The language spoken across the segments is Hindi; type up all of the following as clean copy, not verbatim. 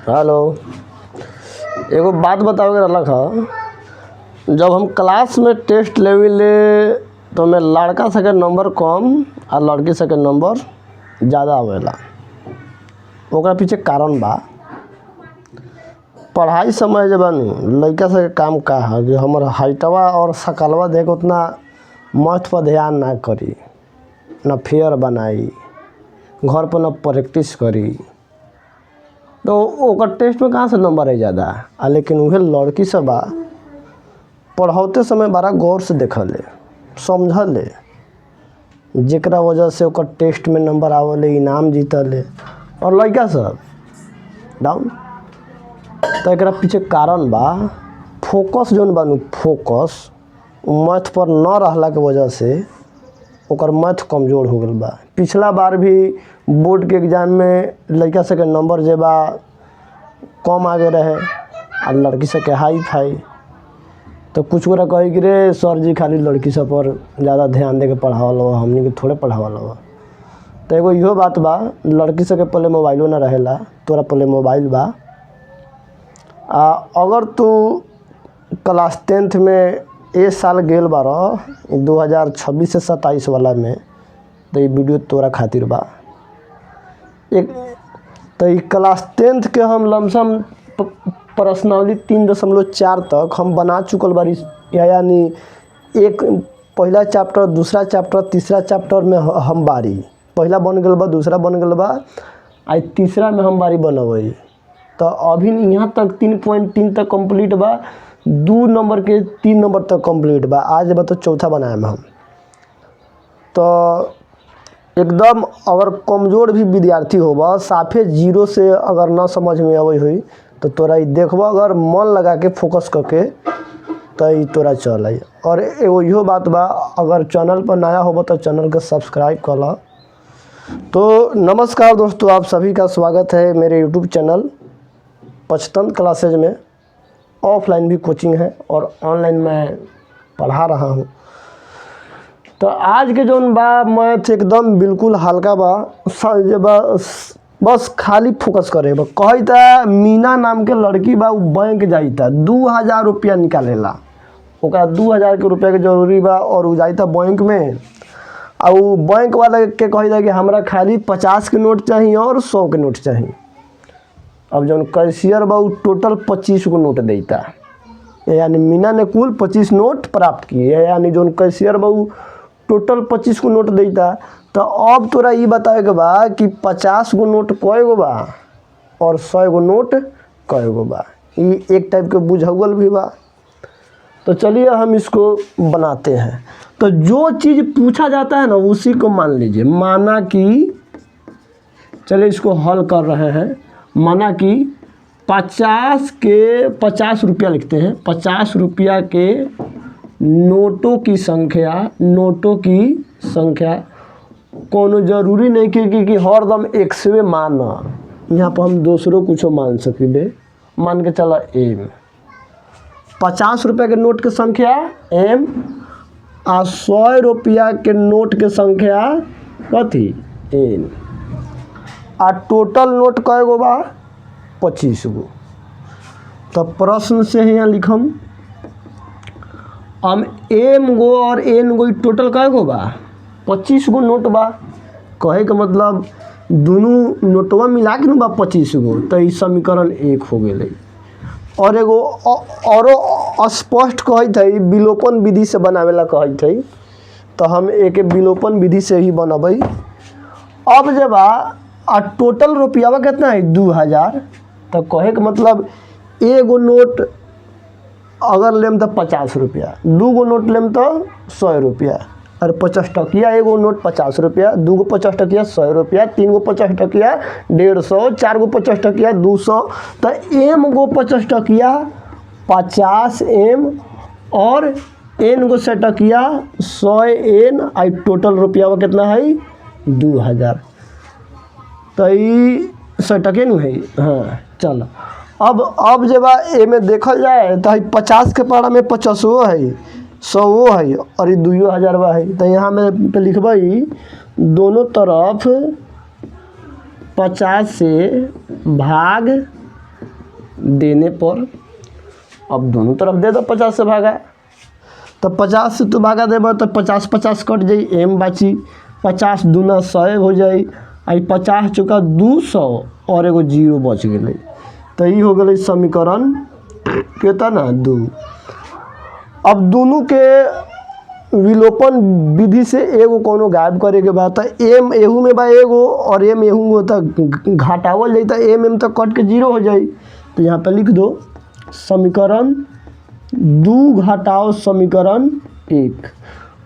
हेलो। एगो बात बताओगे अलग है। जब हम क्लास में टेस्ट लेविले तो में लड़का सके नंबर कम और लड़की सके नंबर ज़्यादा आवेला। ओकरा पीछे कारण बा। पढ़ाई समय जब लड़का सके काम का है कि हमर हाइटवा और शकलवा देख उतना मस्त पर ध्यान ना करी, ना फेयर बनाई, घर पर ना प्रैक्टिस करी, तो ओकर टेस्ट में कहाँ से नंबर है ज़्यादा। लेकिन वह लड़की सब बा पढ़ाते समय बड़ा गौर से देखले समझले, जेकरा वजह से ओकर टेस्ट में नंबर आवले, इनाम जीतले। और लड़का सब डाउन। तो एकरा पीछे कारण बा फोकस जोन बानू, फोकस मैथ पर न रहला के वजह से ओकर मैथ कमज़ोर हो गल बा। पिछला बार भी बोर्ड के एग्ज़ाम में लड़का सब के नंबर जे बा कम आगे रहे और लड़की सब के हाई फाई। तो कुछ गोरा कही कि रे सर जी खाली लड़की सब पर ज़्यादा ध्यान दे के पढ़ावल हो, हमनी के थोड़े पढ़ावल हो। तो एगो इहो बात बा, लड़की सब के पहले मोबाइलो ना रहेला, तोरा पहले मोबाइल बा। अगर तू क्लास 10th में ए साल गेल बारह 2026 से 27 वाला में, तो ये वीडियो तोरा खातिर बा। एक तो ये क्लास 10th के हम लमसम पर्सनली 3.4 तक हम बना चुकल बारी। यानी एक पहला चैप्टर, दूसरा चैप्टर, तीसरा चैप्टर में हम बारी। पहला बन गल बा, दूसरा बन गल बा, आ तीसरा में हम बारी बनबई। तो अभी यहाँ तक 3.3 तक कंप्लीट बा, 2 नंबर के 3 नंबर तक कंप्लीट बा। आज बा तो चौथा बनाए में हम। तो एकदम अगर कमज़ोर भी विद्यार्थी होबा, साफे जीरो से अगर ना समझ में आवे हुई तो तोरा देखबा, अगर मन लगा के फोकस करके तो ये तोरा चल आई। और एगो इहो बात बा, अगर चैनल पर नया होबा तो चैनल को सब्सक्राइब कर ला। तो नमस्कार दोस्तों, आप सभी का स्वागत है मेरे यूट्यूब चैनल पंचतंत्र क्लासेज में। ऑफलाइन भी कोचिंग है और ऑनलाइन मैं पढ़ा रहा हूँ। तो आज के जोन बा मैथ एकदम बिल्कुल हल्का बा, बस खाली फोकस करे बा। कहता मीना नाम के लड़की बा, बैंक जाइता 2000 रुपया निकालेला। ओकरा 2000 के रुपया के जरूरी बा और उ जाइता बैंक में। और उ बैंक वाला के कहता कि हमरा खाली 50 के नोट चाहिए और 100 के नोट चाहिए। अब जौन कैशियर बा उ टोटल 25 को नोट देता। यानी मीना ने कुल 25 नोट प्राप्त किए, यानी जौन कैशियर बा उ टोटल 25 को नोट देता। तो अब तोरा ये बताए के बा कि 50 गो नोट कय गो बा और 100 गो नोट कय गो बा। ये एक टाइप के बुझावल भी बा। तो चलिए हम इसको बनाते हैं। तो जो चीज़ पूछा जाता है ना उसी को मान लीजिए। माना कि चलिए इसको हल कर रहे हैं। माना कि 50 रुपया लिखते हैं। 50 रुपया के नोटों की संख्या कोनो जरूरी नहीं कि हरदम 100 मान। यहाँ पर हम दूसरों कुछ मान सकिले। मान के चला एम। 50 रुपया के नोट के संख्या एम आ 100 रुपया के नोट के संख्या कथी एन। आ टोटल नोट कय गो बा 25 गो। तो प्रश्न से यहाँ लिखम हम एम गो और एन गो टोटल कय गो बा 25 गो नोट बा। कहे का मतलब दोनों नोटवा मिला के बा 25 गो। तो ये समीकरण 1 हो गए। और एगो औरो स्पष्ट कहत है विलोपन विधि से बनावेला कहत है। तो हम एक विलोपन विधि से ही बनबै। अब जब टोटल रुपया कितना है 2000। तो कहे का मतलब एगो नोट अगर लेम तो 50 रुपया, 2 गो नोट लेम तो 100 रुपया। और 50 टकिया एगो नोट 50 रुपया, 2 गो 50 टकिया 100 रुपया, 3 गो 50 टकिया 150, 4 गो 50 टकिया 200। तो एम गो 50 टकिया 50 एम और एन गो से टकिया 100 एन। आई टोटल रुपया कितना है 2000। तो ये 100 टके नहीं है। हाँ चलो अब जब ए में देखल जाए तो 50 के पारा में 50 है, 100 है और ये 2000 है। तो यहाँ में पे लिखबई दोनों तरफ 50 से भाग देने पर अब दोनों तरफ दे दो 50 से भागा, तो 50 से तू भागा देबा तो 50 50 कट जाई, एम बाची 50 दूना 100 हो जाई, आई 50 चौका 200 और एगो जीरो बच गई। तो ये हो गई समीकरण कितना 2। अब दोनों के विलोपन विधि से एगो कोनो गायब करे के बाद, एम एहू में बा एगो और एम एहू में होता घटावल जाई, तो एम तो कट के जीरो हो जाई। तो यहाँ पे लिख दो समीकरण 2 घटाओ समीकरण 1।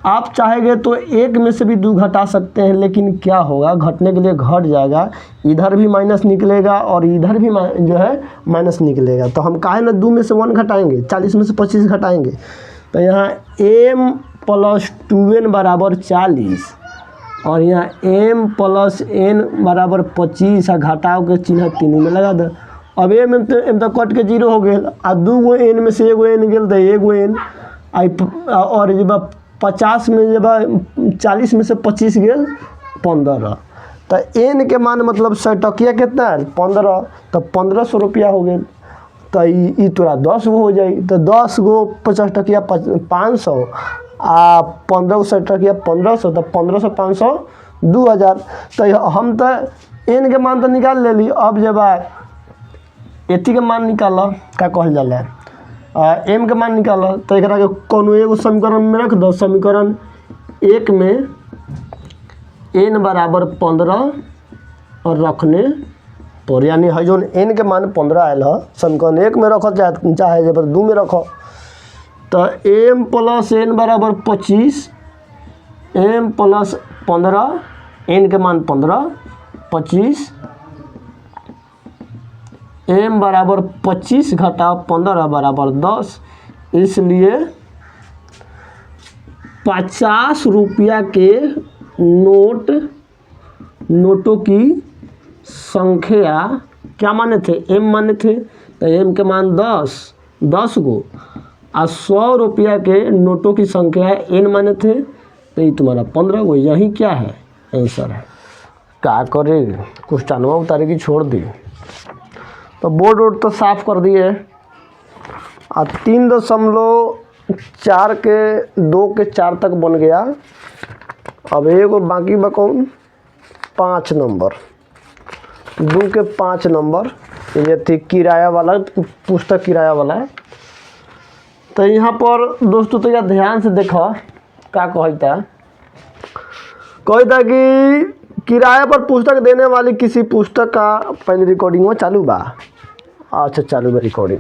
आप चाहेंगे तो एक में से भी 2 घटा सकते हैं, लेकिन क्या होगा, घटने के लिए घट जाएगा, इधर भी माइनस निकलेगा और इधर भी जो है माइनस निकलेगा। तो हम काहे ना 2 में से 1 घटाएंगे, 40 में से 25 घटाएंगे। तो यहाँ m + 2n बराबर 40 और यहाँ m + n बराबर 25 और घटाव के चिन्ह तीनों में लगा दो। अब एम तो कट के जीरो हो गया, आ 2 गो n में से एगो n गेल तो एगो n आई, और जब 50 में जब 40 में से 25 गेल 15। तो n के मान मतलब 100 टकिया कितना है 15, तो 1500 रुपया हो गया। तो ये तोरा 10 गो हो जाई, तो 10 गो 50 टकिया 500 आ 15 100 टकिया 1500, तो 1500 500 2000। तो हम तो n के मान तो निकाल ले ली। अब जब एती के मान निकाल का कहल जाला, m के मान निकाल, तो एक के कोनो एगो समीकरण में रख दो। समीकरण 1 में n बराबर 15 और रखने पर, यानी है जो n के मान 15 आयल है, समीकरण 1 में रखो चाहे जब 2 में रखो। तो m + n बराबर 25, m + 15, n के मान 15 25, m बराबर 25 घटा 15 बराबर 10, इसलिए 50 रुपया के नोटों की संख्या क्या माने थे, m माने थे। तो m के मान 10 गो, और 100 रुपया के नोटों की संख्या n माने थे, तो ये तुम्हारा 15 गो। यही क्या है आंसर है। क्या करे, क्वेश्चनवा उतारे की छोड़ दी। तो बोर्ड तो साफ कर दिए, और 3.4 के 2 के 4 तक बन गया। अब एगो बाकी बकौन 5 नंबर, 2 के 5 नंबर, ये थी किराया वाला, पुस्तक किराया वाला है। तो यहाँ पर दोस्तों तो यार ध्यान से देखो क्या कहता कि किराए पर पुस्तक देने वाली किसी पुस्तक का, पहले रिकॉर्डिंग में चालू बा, अच्छा चालू बा रिकॉर्डिंग।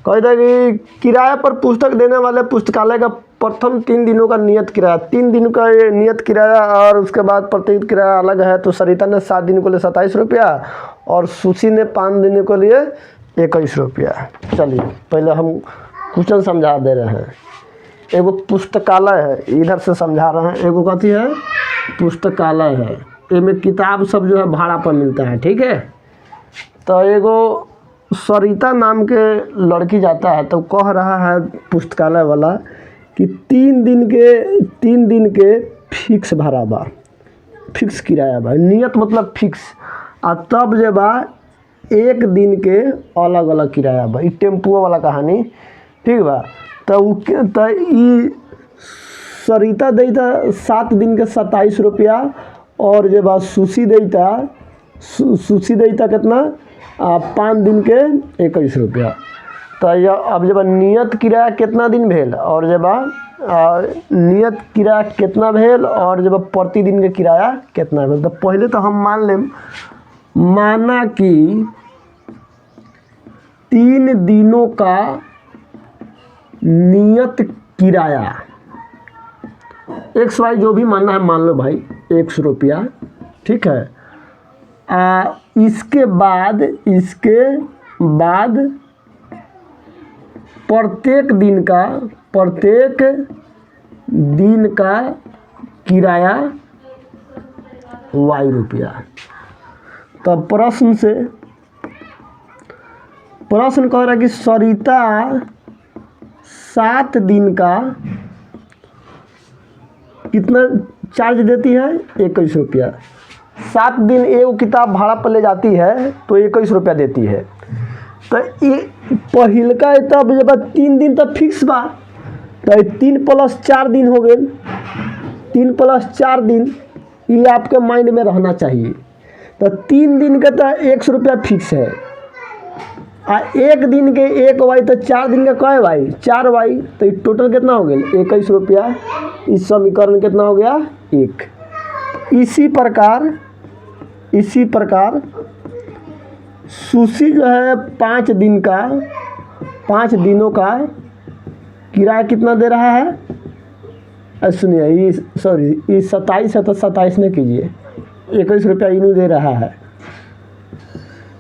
कहता कि किराए पर पुस्तक देने वाले पुस्तकालय का प्रथम 3 दिनों का नियत किराया, 3 दिन का ये नियत किराया, और उसके बाद प्रत्येक किराया अलग है। तो सरिता ने 7 दिन के लिए 27 रुपया और सुशी ने 5 दिन के लिए 21 रुपया। चलिए पहले हम क्वेश्चन समझा दे रहे हैं। एगो पुस्तकालय है, इधर से समझा रहे हैं। एगो कथी है, पुस्तकालय है, इसमें किताब सब जो है भाड़ा पर मिलता है, ठीक है। तो एगो सरिता नाम के लड़की जाता है, तो कह रहा है पुस्तकालय वाला कि 3 दिन के फिक्स भाड़ा बा, फिक्स किराया बा, नियत मतलब फिक्स, आ तब जे बा 1 दिन के अलग अलग किराया बा। टेम्पो वाला कहानी, ठीक बा। तो ई सरिता देता 7 दिन के 27 रुपया, और जे बा सुशी देता कितना 5 दिन के 21 रुपया। तो यह अब जब नियत किराया कितना दिन भेल, और जब नियत किराया कितना भेल, और जब प्रति दिन के किराया कितना भेल। तो पहले तो हम मान लें, माना कि 3 दिनों का नियत किराया XY जो भी मानना है मान लो भाई 100 रुपया, ठीक है। इसके बाद प्रत्येक दिन का किराया Y रुपया। तो प्रश्न कह रहा है कि सरिता 7 दिन का कितना चार्ज देती है, 21 रुपया। 7 दिन एगो किताब भाड़ा पर ले जाती है तो 21 रुपया देती है। तो ये पहिलका तब जब 3 दिन तो फिक्स बा, तो 3 + 4 दिन हो गए। 3 + 4 दिन ये आपके माइंड में रहना चाहिए। तो 3 दिन का तो 100 रुपया फिक्स है, आ 1 दिन के 1 वाई, तो 4 दिन का कय वाई 4 वाई, तो टोटल कितना हो गया 21 रुपया। इस समीकरण कितना हो गया 1। इसी प्रकार सुशी जो है 5 दिनों का किराया कितना दे रहा है। सुनिए, ये 27 है तो 27 नहीं कीजिए, 21 रुपया इन्हों दे रहा है।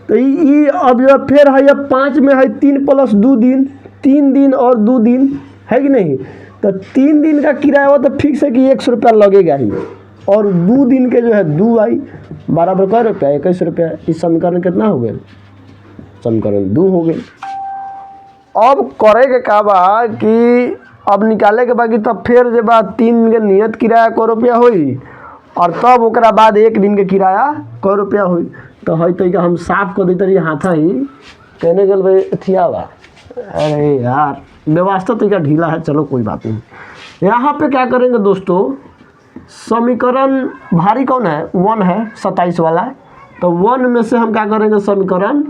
तो ये अब जो फिर है, 5 में है 3 + 2 दिन, 3 दिन और 2 दिन है कि नहीं। तो 3 दिन का किराया वो तो फिक्स है कि 100 रुपया लगेगा ही, और 2 दिन के जो है 2 आई बराबर कै रुपया 21 रुपया। इस समीकरण कितना हो गया, समीकरण 2 हो गए। अब करे के का बा कि अब निकाले के बाकी, तब फिर जब 3 दिन के नियत किराया कै रुपया हुई, और तब ओकरा बाद 1 दिन के किराया कै रुपया हुई। तो है तो हम साफ कर देते रही हाथा ही कहने गल भाई अथिया बा। अरे यार व्यवस्था तो क्या ढीला है, चलो कोई बात नहीं। यहाँ पे क्या करेंगे दोस्तों, समीकरण भारी कौन है 1 है 27 वाला, तो 1 में से हम क्या करेंगे समीकरण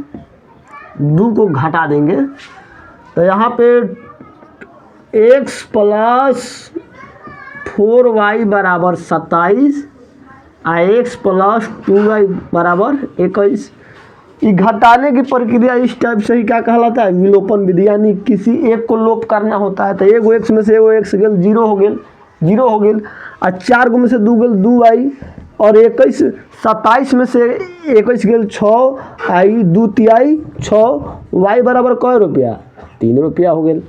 2 को घटा देंगे। तो यहाँ पे x + 4y बराबर 27 x + 2y बराबर 21। ये घटाने की प्रक्रिया इस टाइप से ही क्या कहलाता है, विलोपन विधि, यानी किसी एक को लोप करना होता है। तो एगो x में से एगो x गेल 0 हो गेल, 0 हो गेल, और 4 गो में से 2 गेल 2 आई, और 21 27 में से 21 गेल 6 आई, 2 तिहाई 6, y बराबर कै रुपया 3 रुपया हो गेल।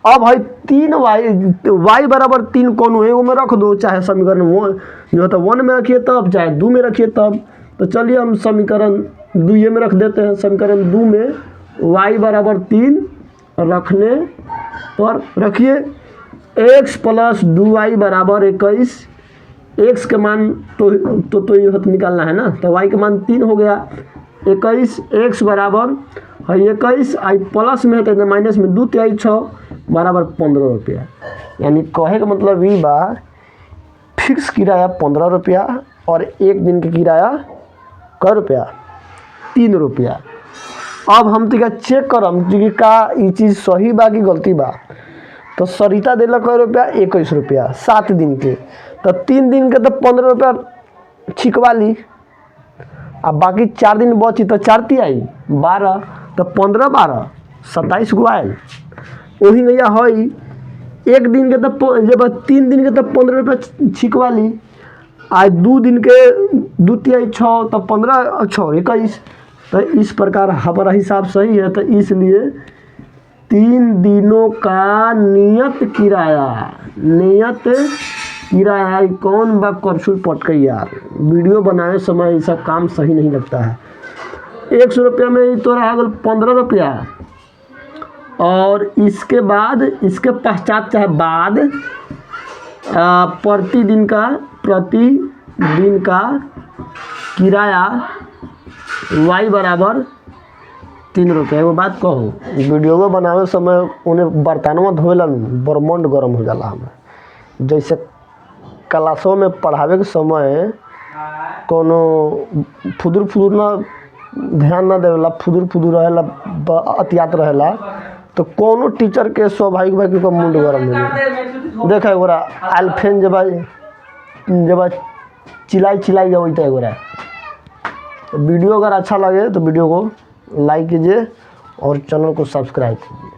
अब है 3 y बराबर 3 कौन एगो में रख दो, चाहे समीकरण जो है तो 1 में रखिए तब, चाहे 2 में रखिए तब। तो चलिए हम समीकरण 2 में रख देते हैं। समीकरण 2 में y बराबर 3 रखने पर रखिए x + 2y बराबर 21। x के मान तो यह निकालना है ना, तो y के मान 3 हो गया 21। x बराबर है 21, आई प्लस में है तो माइनस में 2 तिहाई 6 बराबर 15 रुपया। यानी कहे का मतलब ये बा फिक्स किराया 15 रुपया, और 1 दिन के किराया कै रुपया 3 रुपया। अब हम तो चेक करम कि का ये चीज़ सही बा कि गलती बा। तो सरिता दिल कै रुपया 21 रुपया 7 दिन के, तो 3 दिन के तो 15 रुपया छिकवा ली, अब बाकी 4 दिन बची, तो 4 तिहाई 12, तो 15 12 27 गो आयल। वही भैया है 1 दिन के तो जब 3 दिन के तो 15 रुपया छिकवा ली, आज 2 दिन के 2 तिहाई 6, तो 15 6 21। तो इस प्रकार हमारा हिसाब सही है। तो इसलिए 3 दिनों का नियत किराया कौन बा करछुल पटके यार, वीडियो बनाने समय ऐसा काम सही नहीं लगता है। 100 रुपया में तो रहा 15 रुपया, और इसके बाद इसके पश्चात चाहे बाद प्रतिदिन का किराया y बराबर 3 रुपया। वो बात कहूँ, वीडियो में बनावे समय उन्हें बर्तनवा धोएला ब्रह्मांड गर्म हो जाला। हमें जैसे क्लासों में पढ़ावे के समय कोनो फुदुर ना ध्यान ना देवेला, फुदुर रहेला, अतियात रहेला, तो कोनो टीचर के स्वाभाविक भाई को मुंड गरम हो जाए। देखा एगोरा अल्फेन जब चिल्लाई जब एगोरा। वीडियो अगर अच्छा लगे तो वीडियो को लाइक कीजिए और चैनल को सब्सक्राइब कीजिए।